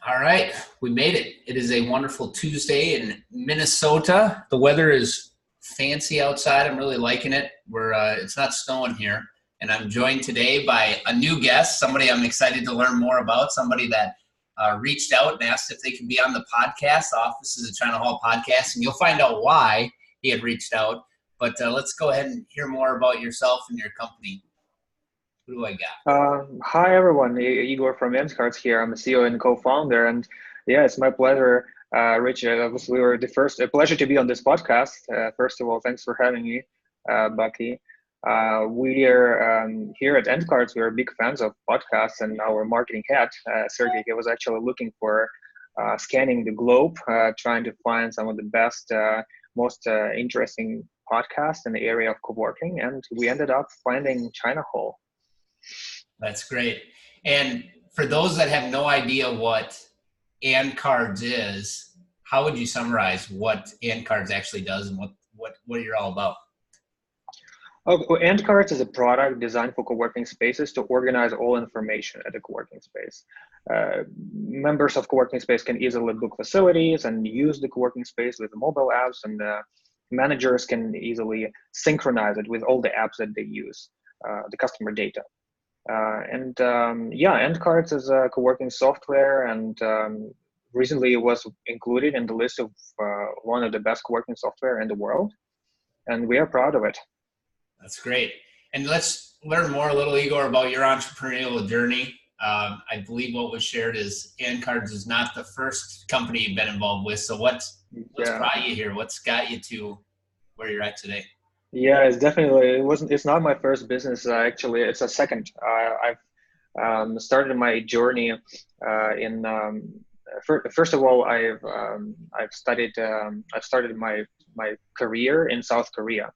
All right, we made it. It is a wonderful Tuesday in Minnesota. The weather is fancy outside. I'm really liking it. It's not snowing here, and I'm joined today by a new guest, somebody I'm excited to learn more about, somebody that reached out and asked if they could be on the podcast. The Office is a China Hall podcast, and you'll find out why he had reached out. But let's go ahead and hear more about yourself and your company. Who do I got? Hi everyone, Igor from Andcards here. I'm the CEO and co-founder, and yeah, it's my pleasure, Rich. Obviously, we're the first. A pleasure to be on this podcast. First of all, thanks for having me, Bucky. We are here at Andcards. We are big fans of podcasts, and our marketing head, Sergey, he was actually looking for scanning the globe, trying to find some of the best, most interesting podcasts in the area of co-working, and we ended up finding China Hall. That's great. And for those that have no idea what Andcards is, how would you summarize what Andcards actually does and what you're all about? Andcards is a product designed for co-working spaces to organize all information at a co-working space. Members of co-working space can easily book facilities and use the co-working space with mobile apps, and managers can easily synchronize it with all the apps that they use, the customer data. Andcards is a co-working software, and recently it was included in the list of one of the best co-working software in the world, and we are proud of it. That's great. And let's learn more a little, Igor, about your entrepreneurial journey. I believe what was shared is Andcards is not the first company you've been involved with. So what's brought you here? What's got you to where you're at today? Yeah, it's not my first business. Actually, it's a second. I've started my journey first of all, I've started my career in South Korea,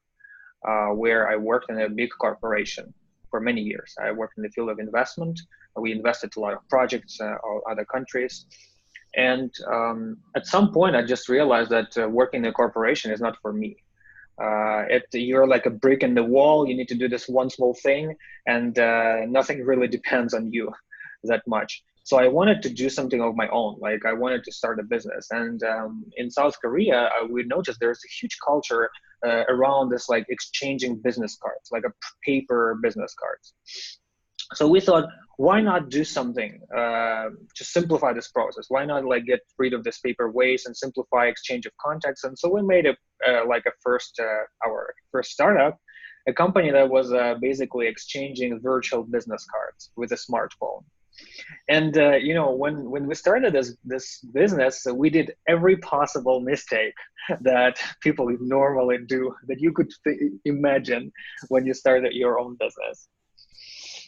where I worked in a big corporation for many years. I worked in the field of investment. We invested a lot of projects or other countries. And at some point, I just realized that working in a corporation is not for me. You're like a brick in the wall. You need to do this one small thing, and nothing really depends on you that much. So I wanted to do something of my own. Like I wanted to start a business. And in South Korea, we noticed there's a huge culture around this, like exchanging business cards, like a paper business cards. So we thought, why not do something to simplify this process? Why not like get rid of this paper waste and simplify exchange of contacts? And so we made our first startup, a company that was basically exchanging virtual business cards with a smartphone. And when we started this business, we did every possible mistake that people normally do, that you could imagine when you started your own business.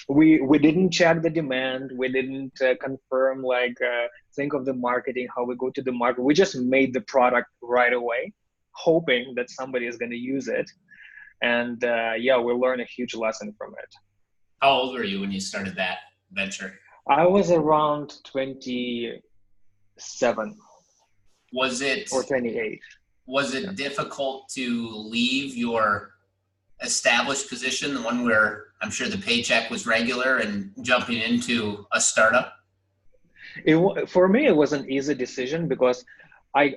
We didn't check the demand. We didn't confirm, think of the marketing, how we go to the market. We just made the product right away, hoping that somebody is going to use it. And we learned a huge lesson from it. How old were you when you started that venture? I was around 27. Was it or 28? Was it difficult to leave your established position, the one where I'm sure the paycheck was regular, and jumping into a startup? For me, it was an easy decision because I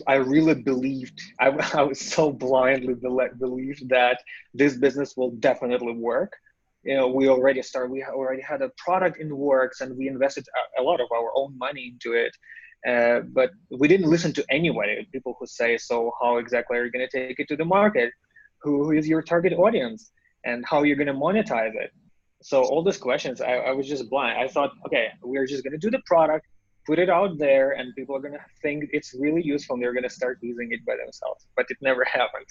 really believed, I was so blindly believed that this business will definitely work. We already had a product in the works, and we invested a lot of our own money into it. But we didn't listen to anybody, people who say, so how exactly are you going to take it to the market? Who is your target audience, and how you're going to monetize it? So all these questions, I was just blind. I thought, okay, we're just going to do the product, put it out there, and people are going to think it's really useful, and they're going to start using it by themselves. But it never happened.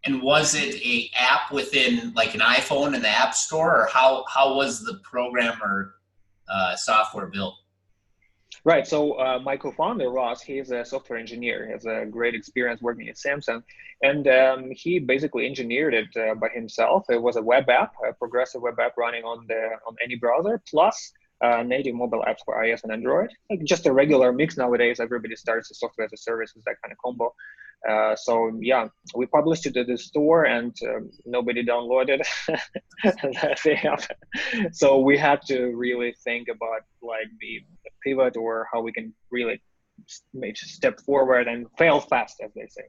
And was it a app within like an iPhone in the App Store, or how was the program or software built? Right. So my co-founder, Ross, he's a software engineer. He has a great experience working at Samsung. And he basically engineered it by himself. It was a web app, a progressive web app running on any browser, plus native mobile apps for iOS and Android. Like just a regular mix nowadays. Everybody starts a software as a service with that kind of combo. We published it to the store, and nobody downloaded the app. So we had to really think about like the pivot or how we can really make a step forward and fail fast, as they say.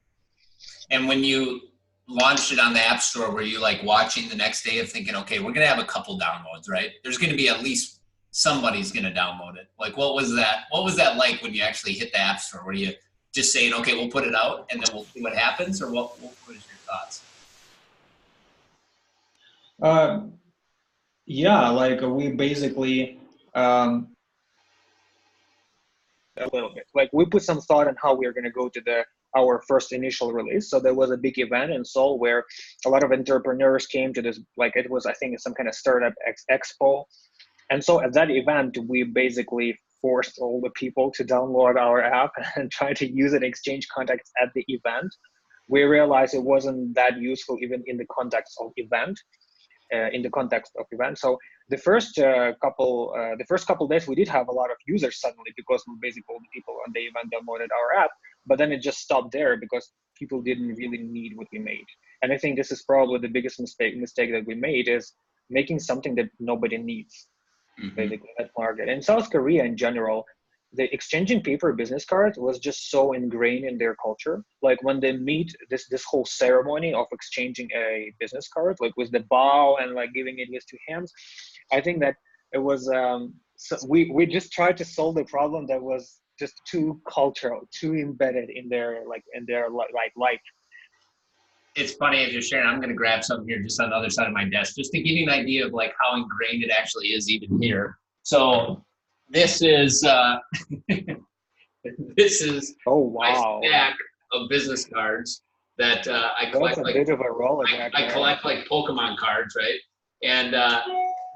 And when you launched it on the App Store, were you like watching the next day of thinking, okay, we're going to have a couple downloads, right? There's going to be at least somebody's going to download it. Like, what was that like when you actually hit the App Store? Were you just saying, okay, we'll put it out and then we'll see what happens? Or what was your thoughts? Yeah, like we basically, A little bit. Like we put some thought on how we are going to go to our first initial release. So there was a big event in Seoul where a lot of entrepreneurs came to this, like it was, I think, some kind of startup expo. And so at that event, we basically forced all the people to download our app and try to use it, exchange contacts at the event. We realized it wasn't that useful even in the context of event. So the first couple days we did have a lot of users suddenly because basically all the people on the event downloaded our app, but then it just stopped there because people didn't really need what we made. And I think this is probably the biggest mistake that we made, is making something that nobody needs. Basically at market. In South Korea in general, the exchanging paper business cards was just so ingrained in their culture. Like when they meet, this whole ceremony of exchanging a business card, like with the bow and like giving it with two hands, I think that it was so we just tried to solve the problem that was just too cultural, too embedded in their life. It's funny as you're sharing, I'm going to grab something here just on the other side of my desk, just to give you an idea of like how ingrained it actually is even here. So this is, this is oh wow, my stack of business cards that I collect. That's a bit of a Rolodex. I collect like Pokemon cards, right? And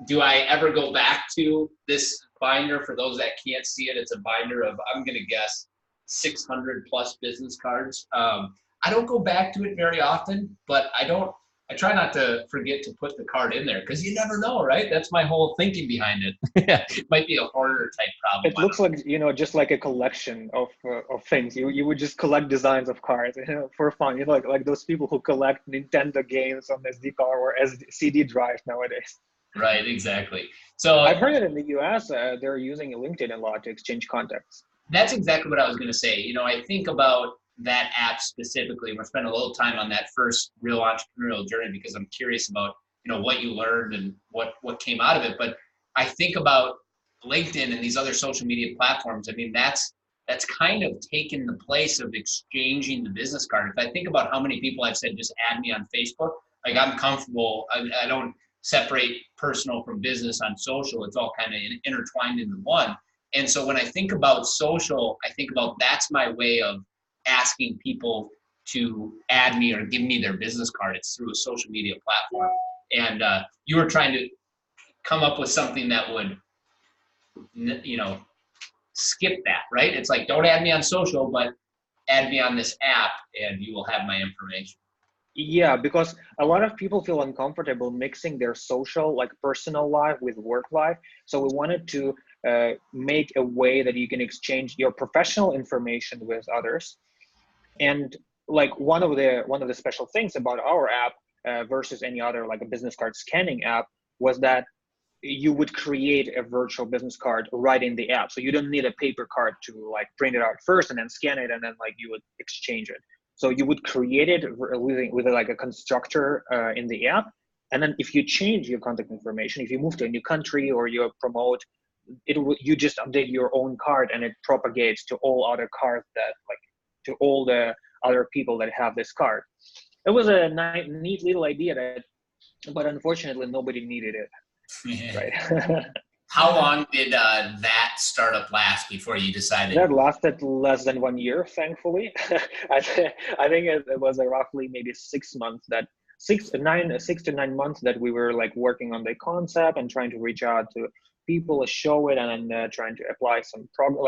do I ever go back to this binder? For those that can't see it, it's a binder of, I'm going to guess, 600 plus business cards. I don't go back to it very often, but I try not to forget to put the card in there because you never know, right? That's my whole thinking behind it. It might be a hoarder type problem. It looks like, just like a collection of things. You would just collect designs of cards, for fun. Like those people who collect Nintendo games on SD card or CD drive nowadays. Right, exactly. So I've heard that in the US, they're using LinkedIn a lot to exchange contacts. That's exactly what I was going to say. I think about that app specifically. We're spending a little time on that first real entrepreneurial journey because I'm curious about, what you learned and what came out of it. But I think about LinkedIn and these other social media platforms. I mean, that's kind of taken the place of exchanging the business card. If I think about how many people I've said, just add me on Facebook, like I'm comfortable. I don't separate personal from business on social. It's all kind of intertwined into one. And so when I think about social, I think about that's my way of asking people to add me or give me their business card. It's through a social media platform. And you were trying to come up with something that would, skip that, right? It's like, don't add me on social, but add me on this app and you will have my information. Yeah, because a lot of people feel uncomfortable mixing their social, like personal life with work life. So we wanted to make a way that you can exchange your professional information with others. And like one of the special things about our app versus any other like a business card scanning app was that you would create a virtual business card right in the app. So you don't need a paper card to like print it out first and then scan it and then like you would exchange it. So you would create it with like a constructor in the app. And then if you change your contact information, if you move to a new country or you promote, you just update your own card and it propagates to all other cards to all the other people that have this card. It was a neat little idea but unfortunately nobody needed it. Yeah. Right. How long did that startup last before you decided? That lasted less than 1 year, thankfully. I think it was roughly maybe 6 months six to 9 months that we were like working on the concept and trying to reach out to people, show it, and then trying to apply some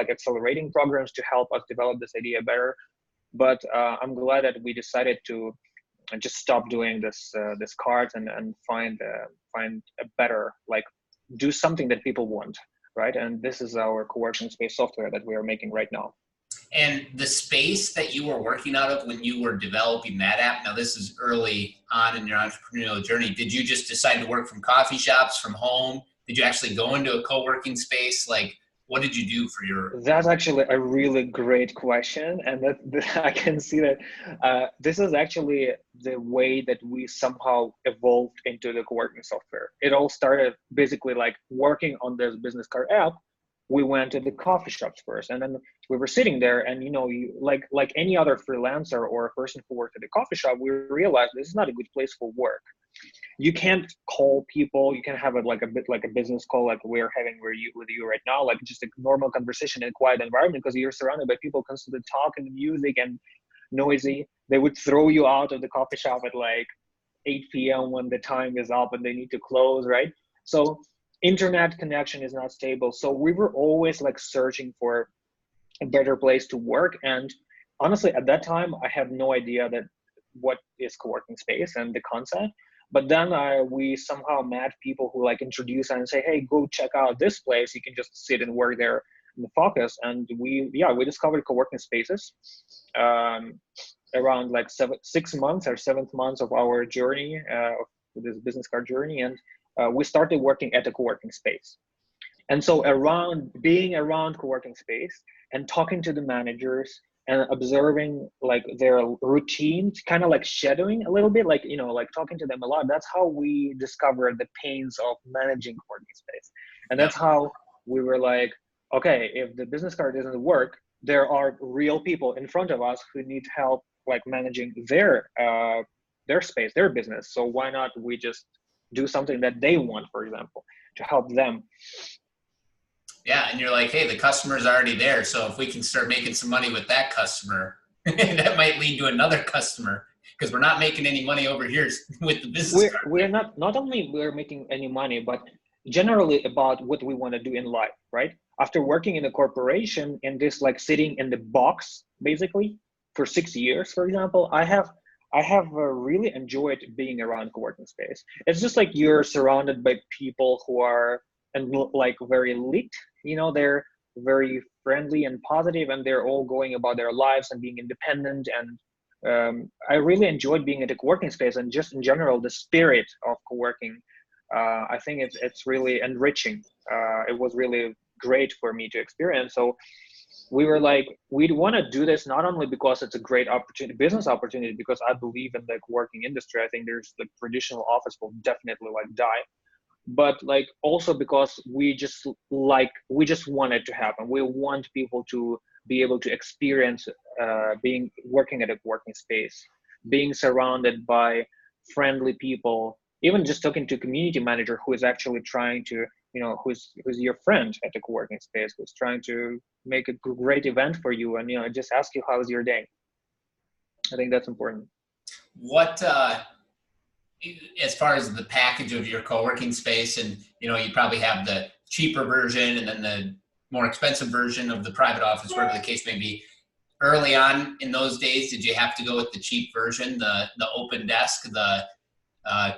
accelerating programs to help us develop this idea better. But I'm glad that we decided to just stop doing this cards and find a better, like, do something that people want, right? And this is our co-working space software that we are making right now. And the space that you were working out of when you were developing that app, now this is early on in your entrepreneurial journey, did you just decide to work from coffee shops, from home? Did you actually go into a co-working space? Like, what did you do for your? That's actually a really great question, and I can see that this is actually the way that we somehow evolved into the co-working software. It all started basically like working on this business card app. We went to the coffee shops first, and then we were sitting there, and you like any other freelancer or a person who worked at the coffee shop, we realized this is not a good place for work. You can't call people, you can have a bit like a business call like we're having with you right now, like just a normal conversation in a quiet environment, because you're surrounded by people constantly talking music and noisy. They would throw you out of the coffee shop at like 8 p.m. when the time is up and they need to close, right? So internet connection is not stable. So we were always like searching for a better place to work. And honestly, at that time, I had no idea that what is co-working space and the concept. But then we somehow met people who like introduce and say, hey, go check out this place. You can just sit and work there in the focus. And we discovered co-working spaces around like 6 months or 7th months of our journey, of this business card journey. And we started working at a co-working space. And so being around co-working space and talking to the managers and observing like their routines, kind of like shadowing a little bit, like, like talking to them a lot. That's how we discovered the pains of managing co-working space. And that's how we were like, okay, if the business card doesn't work, there are real people in front of us who need help, like managing their space, their business. So why not we just do something that they want, for example, to help them. Yeah, and you're like, hey, the customer's already there, so if we can start making some money with that customer, that might lead to another customer, because we're not making any money over here with the business card. We're not only we're making any money, but generally about what we want to do in life, right? After working in a corporation and this like sitting in the box basically for 6 years, for example, I have really enjoyed being around co-working space. It's just like you're surrounded by people who are and like very lit, they're very friendly and positive, and they're all going about their lives and being independent. And I really enjoyed being at a co-working space, and just in general, the spirit of co-working. I think it's really enriching. It was really great for me to experience. So we were like, we'd want to do this not only because it's a great opportunity, business opportunity, because I believe in the co-working industry. I think there's the traditional office will definitely like die, but like also because we just want it to happen. We want people to be able to experience working at a working space, being surrounded by friendly people, even just talking to a community manager who is actually trying to, who's your friend at a co-working space, who's trying to make a great event for you, and just ask you how's your day. I think that's important. What as far as the package of your co-working space, and you probably have the cheaper version and then the more expensive version of the private office, whatever the case may be. Early on in those days, did you have to go with the cheap version, the open desk, the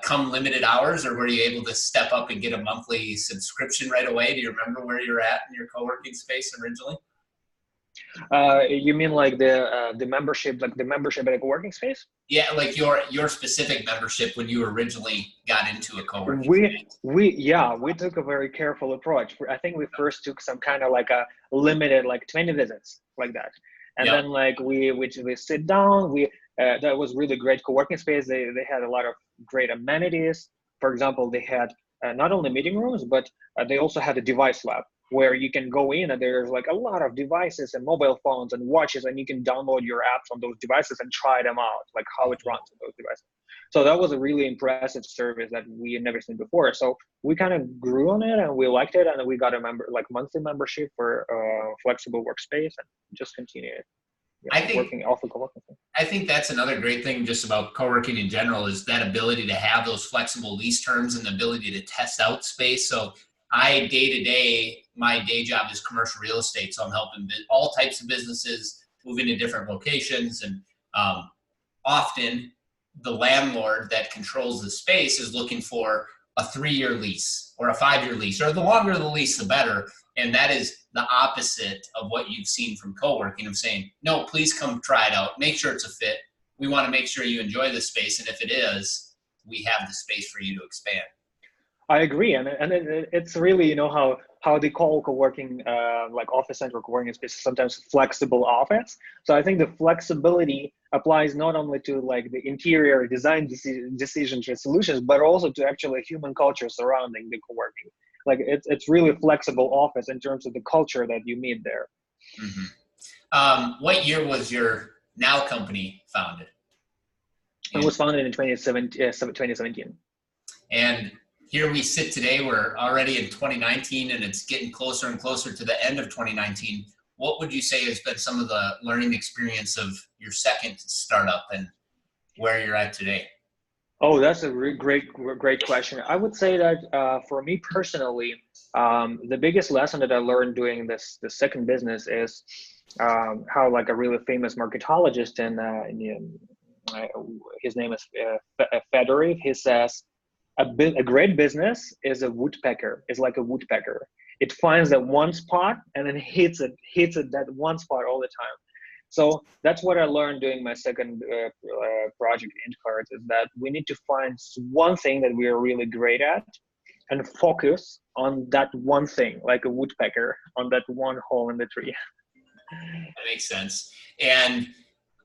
come limited hours, or were you able to step up and get a monthly subscription right away? Do you remember where you're at in your co-working space originally? You mean like the membership, like the membership at a co-working space? Yeah, like your specific membership when you originally got into a co-working space. We took a very careful approach. I think we first took some kind of like a limited, like 20 visits, like that. And then like we sit down, that was really great co-working space. They had a lot of great amenities. For example, they had not only meeting rooms, but they also had a device lab where you can go in and there's like a lot of devices and mobile phones and watches, and you can download your apps on those devices and try them out, like how it runs on those devices. So that was a really impressive service that we had never seen before. So we kind of grew on it and we liked it, and we got a monthly membership for flexible workspace and just continued. I think that's another great thing just about co-working in general, is that ability to have those flexible lease terms and the ability to test out space. So day to day, my day job is commercial real estate. So I'm helping all types of businesses move into different locations. And often the landlord that controls the space is looking for a 3-year lease or a 5-year lease, or the longer the lease, the better. And that is the opposite of what you've seen from co-working, of saying, no, please come try it out. Make sure it's a fit. We want to make sure you enjoy the space. And if it is, we have the space for you to expand. I agree, and it's really, you know, how they call co-working like office-centric co-working space sometimes flexible office. So I think the flexibility applies not only to like the interior design decisions or solutions, but also to actually human culture surrounding the co-working. Like it's really a flexible office in terms of the culture that you meet there. What year was your now company founded? It was founded in 2017. And here we sit today, we're already in 2019 and it's getting closer and closer to the end of 2019. What would you say has been some of the learning experience of your second startup and where you're at today? Oh, that's a great question. I would say that for me personally, the biggest lesson that I learned doing the second business is how like a really famous marketologist his name is Fedorov. He says, a great business is a woodpecker. It's like a woodpecker. It finds that one spot and then hits it that one spot all the time. So that's what I learned doing my second project, Andcards, is that we need to find one thing that we are really great at and focus on that one thing, like a woodpecker on that one hole in the tree. That makes sense. And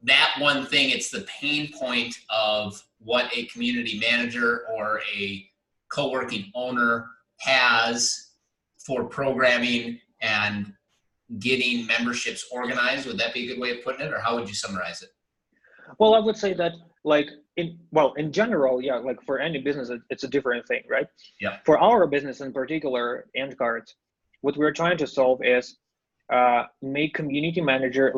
that one thing, it's the pain point of what a community manager or a co-working owner has for programming and getting memberships organized. Would that be a good way of putting it, or how would you summarize it? Well, I would say that like in general, yeah, like for any business, it's a different thing, right? Yeah. For our business in particular, Andcards, what we're trying to solve is make community manager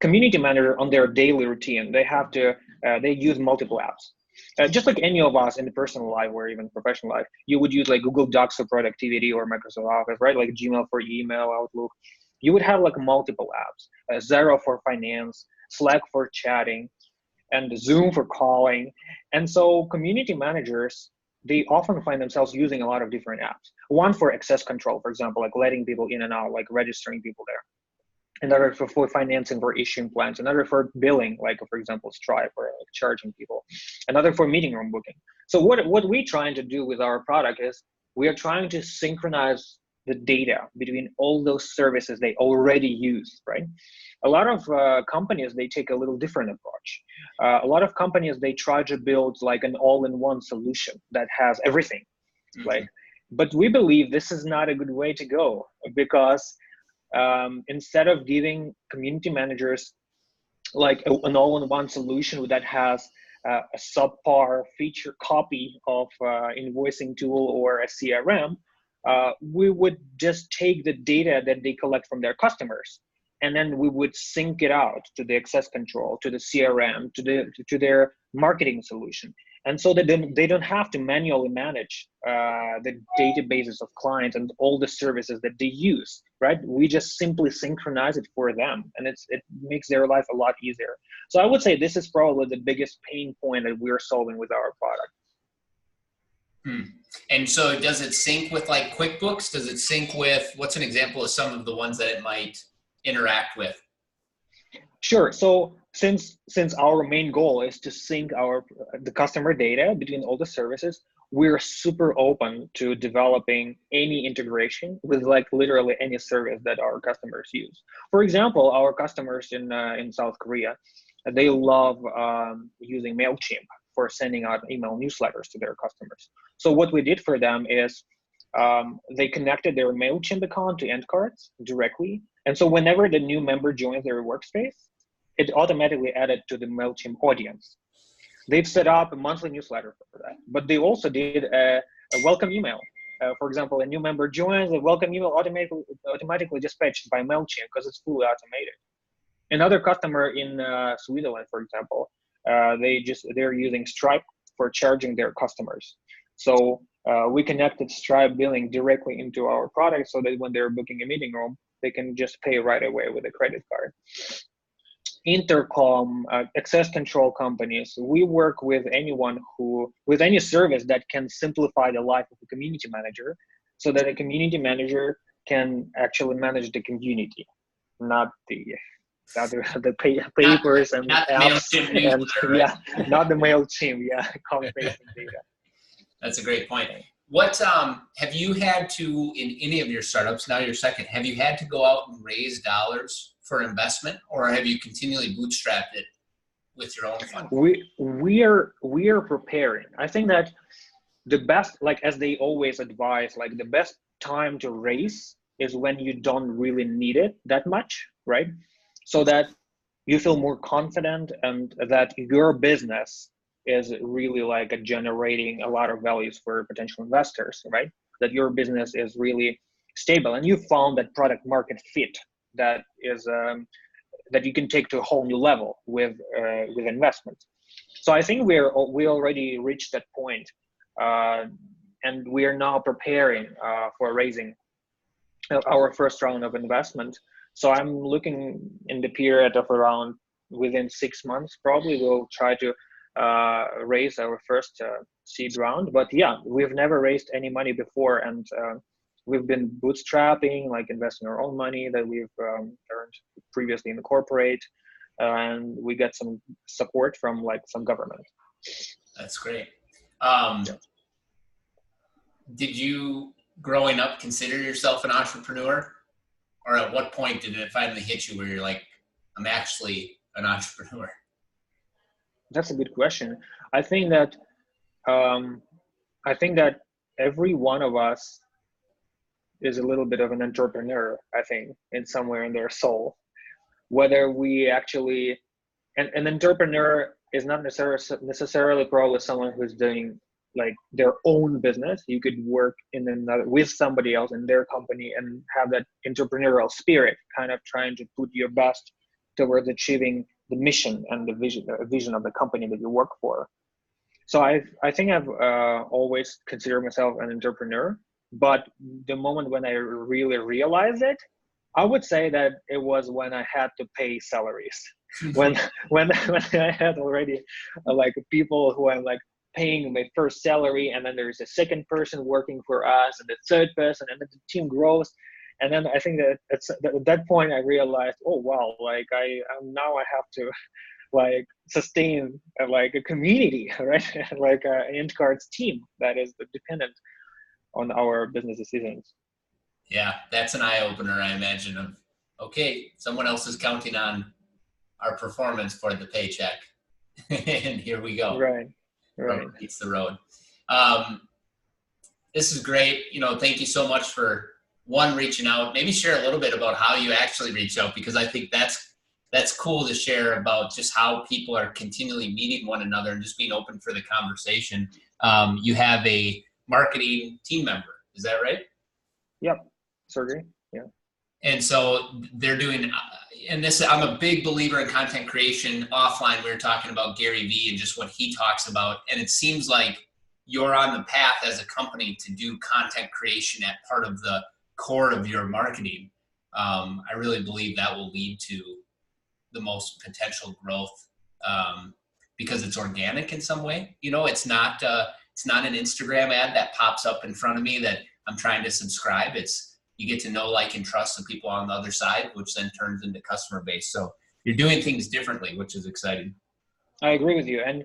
community manager on their daily routine. They have to they use multiple apps. Just like any of us in the personal life or even professional life, you would use like Google Docs for productivity or Microsoft Office, right? Like Gmail for email, Outlook. You would have like multiple apps, Zero for finance, Slack for chatting, and Zoom for calling. And so community managers, they often find themselves using a lot of different apps. One for access control, for example, like letting people in and out, like registering people there. Another for financing, for issuing plans. Another for billing, like for example, Stripe, or like charging people. Another for meeting room booking. So what we're trying to do with our product is we are trying to synchronize the data between all those services they already use, right? A lot of companies, they take a little different approach. A lot of companies, they try to build like an all-in-one solution that has everything, right? But we believe this is not a good way to go, because instead of giving community managers like an all-in-one solution that has a subpar feature copy of invoicing tool or a CRM, we would just take the data that they collect from their customers, and then we would sync it out to the access control, to the CRM, to their marketing solution. And so that they don't have to manually manage the databases of clients and all the services that they use, right? We just simply synchronize it for them, and it makes their life a lot easier. So I would say this is probably the biggest pain point that we're solving with our product. And so does it sync with like QuickBooks? Does it sync with, what's an example of some of the ones that it might interact with? Sure. So since our main goal is to sync the customer data between all the services, we're super open to developing any integration with like literally any service that our customers use. For example, our customers in South Korea, they love using MailChimp for sending out email newsletters to their customers. So what we did for them is they connected their MailChimp account to Andcards directly. And so whenever the new member joins their workspace, it automatically added to the MailChimp audience. They've set up a monthly newsletter for that, but they also did a welcome email. For example, a new member joins, a welcome email automatically dispatched by MailChimp because it's fully automated. Another customer in Switzerland, for example, they're using Stripe for charging their customers. So we connected Stripe billing directly into our product so that when they're booking a meeting room, they can just pay right away with a credit card. Intercom, access control companies, we work with any service that can simplify the life of a community manager so that a community manager can actually manage the community, not the papers and not apps, MailChimp newsletter, and yeah, not the MailChimp, yeah, copy pasting data. That's a great point. What have you had to, in any of your startups, now you're second, have you had to go out and raise dollars for investment, or have you continually bootstrapped it with your own fund? We are preparing. I think that the best, like as they always advise, like the best time to raise is when you don't really need it that much, right? So that you feel more confident and that your business is really like generating a lot of values for potential investors, right? That your business is really stable and you found that product market fit that is that you can take to a whole new level with investment. So I think we already reached that point, and we are now preparing for raising our first round of investment. So I'm looking in the period of around within 6 months, probably we'll try to raise our first seed round. But yeah, we've never raised any money before, and we've been bootstrapping, like investing our own money that we've earned previously in the corporate, and we get some support from like some government. That's great. Did you, growing up, consider yourself an entrepreneur? Or at what point did it finally hit you where you're like, I'm actually an entrepreneur? That's a good question. I think that every one of us is a little bit of an entrepreneur, I think, in somewhere in their soul. Whether we actually, an entrepreneur is not necessarily probably someone who's doing like their own business. You could work in another with somebody else in their company and have that entrepreneurial spirit, kind of trying to put your best towards achieving the mission and the vision of the company that you work for. So I think I've always considered myself an entrepreneur, but the moment when I really realized it, I would say that it was when I had to pay salaries. when I had already like people who I'm like paying my first salary, and then there's a second person working for us, and the third person, and then the team grows. And then I think that at that point I realized, oh wow, like I have to like sustain like a community, right? Like an Andcards team that is dependent on our business decisions. Yeah, that's an eye-opener, I imagine, of, okay, someone else is counting on our performance for the paycheck. And here we go. Right. Rubber meets the road. This is great. Thank you so much for reaching out. Maybe share a little bit about how you actually reach out, because I think that's cool to share about just how people are continually meeting one another and just being open for the conversation. You have a marketing team member, is that right? Yep. Surgery. Yeah. And so they're doing, and this, I'm a big believer in content creation. Offline, we were talking about Gary Vee and just what he talks about. And it seems like you're on the path as a company to do content creation at part of the core of your marketing. I really believe that will lead to the most potential growth, because it's organic in some way. It's not an Instagram ad that pops up in front of me that I'm trying to subscribe. You get to know, like, and trust the people on the other side, which then turns into customer base. So you're doing things differently, which is exciting. I agree with you. And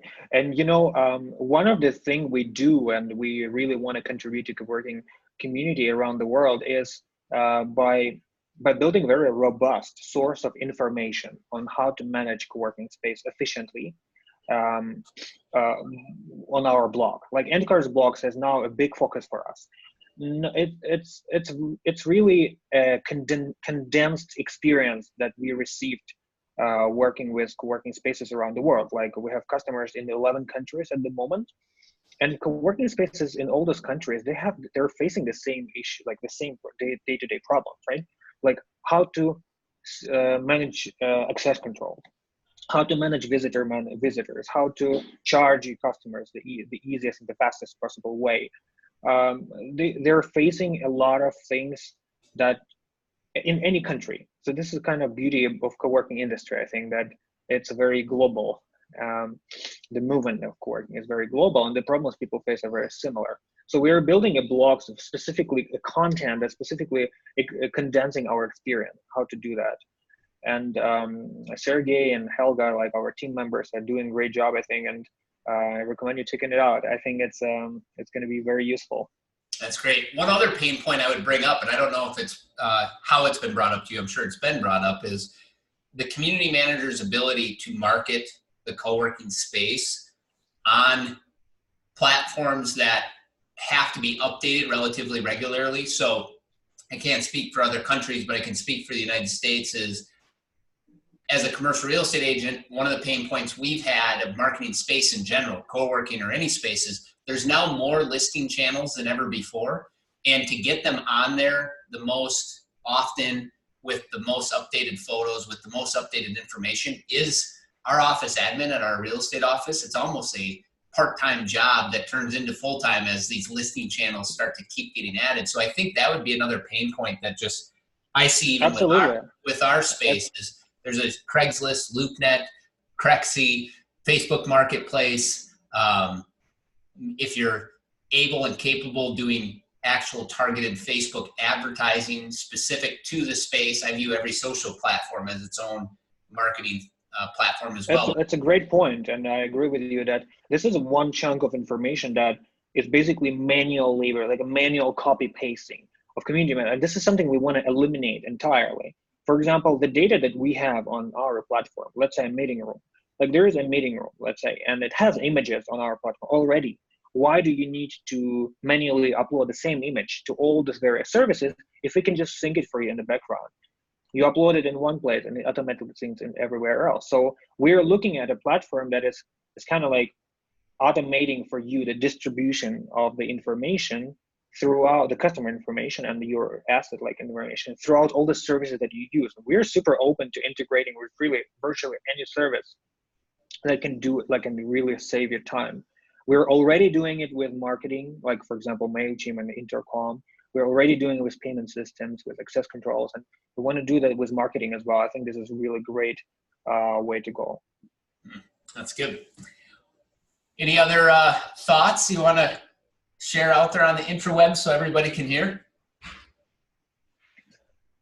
one of the things we do, and we really want to contribute to Coworking community around the world, is by building a very robust source of information on how to manage Coworking space efficiently on our blog. Like Andcards blogs is now a big focus for us. It's really a condensed experience that we received working with co-working spaces around the world. Like we have customers in 11 countries at the moment, and co-working spaces in all those countries, they're facing the same issue, like the same day-to-day problems, right? Like how to manage access control, how to manage visitors, how to charge your customers the easiest and the fastest possible way. They're facing a lot of things that in any country. So this is kind of beauty of co-working industry. I think that it's very global. The movement of co-working is very global, and the problems people face are very similar. So we're building a blog of specifically a content that's specifically condensing our experience, how to do that. And Sergey and Helga, like our team members, are doing a great job, I think. I recommend you checking it out. I think it's going to be very useful. That's great. One other pain point I would bring up, and I don't know if it's how it's been brought up to you, I'm sure it's been brought up, is the community manager's ability to market the co-working space on platforms that have to be updated relatively regularly. So I can't speak for other countries, but I can speak for the United States. Is as a commercial real estate agent, one of the pain points we've had of marketing space in general, co-working or any spaces, there's now more listing channels than ever before. And to get them on there the most often with the most updated photos, with the most updated information is our office admin at our real estate office. It's almost a part-time job that turns into full-time as these listing channels start to keep getting added. So I think that would be another pain point that just I see even with our spaces. There's a Craigslist, LoopNet, Crexy, Facebook Marketplace. If you're able and capable doing actual targeted Facebook advertising specific to the space, I view every social platform as its own marketing platform as well. That's a great point, and I agree with you that this is one chunk of information that is basically manual labor, like a manual copy pasting of community management. And this is something we want to eliminate entirely. For example, the data that we have on our platform, let's say a meeting room, like there is a meeting room, let's say, and it has images on our platform already. Why do you need to manually upload the same image to all these various services if we can just sync it for you in the background? You upload it in one place and it automatically syncs in everywhere else. So we're looking at a platform that is kind of like automating for you the distribution of the information throughout the customer information and your asset like information throughout all the services that you use. We're super open to integrating with really virtually any service that can do it, like, and really save your time. We're already doing it with marketing, like for example, MailChimp and Intercom. We're already doing it with payment systems, with access controls, and we want to do that with marketing as well. I think this is a really great way to go. That's good. Any other thoughts you want to share out there on the interweb so everybody can hear?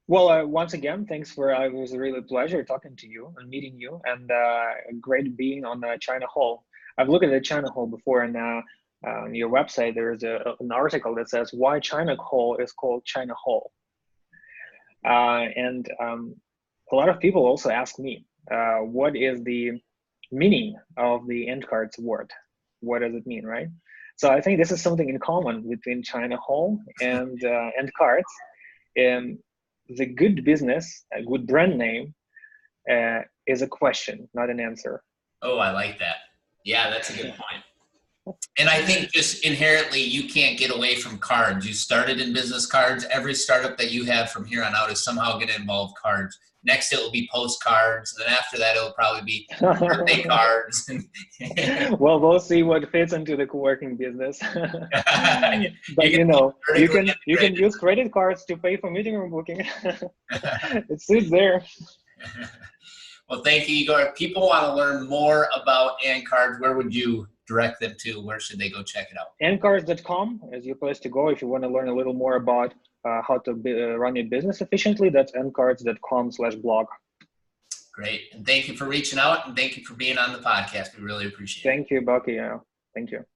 Well, once again, thanks it was really a pleasure talking to you and meeting you, and great being on China Hall. I've looked at the China Hall before, and on your website, there's an article that says why China Hall is called China Hall. And a lot of people also ask me, what is the meaning of the Andcards word? What does it mean, right? So I think this is something in common between China Hall and Andcards. The good business, a good brand name, is a question, not an answer. Oh, I like that. Yeah, that's a good point. And I think just inherently, you can't get away from cards. You started in business cards. Every startup that you have from here on out is somehow going to involve cards. Next, it will be postcards. And then after that, it'll probably be birthday cards. Well, we'll see what fits into the co-working business. But you can use credit cards to pay for meeting room booking. It sits there. Well, thank you, Igor. If people want to learn more about Andcards, where would you direct them to? Where should they go check it out? Andcards.com is your place to go if you want to learn a little more about how to run your business efficiently. That's andcards.com/blog. Great. And thank you for reaching out, and thank you for being on the podcast. We really appreciate it. Thank you, Bucky. Thank you.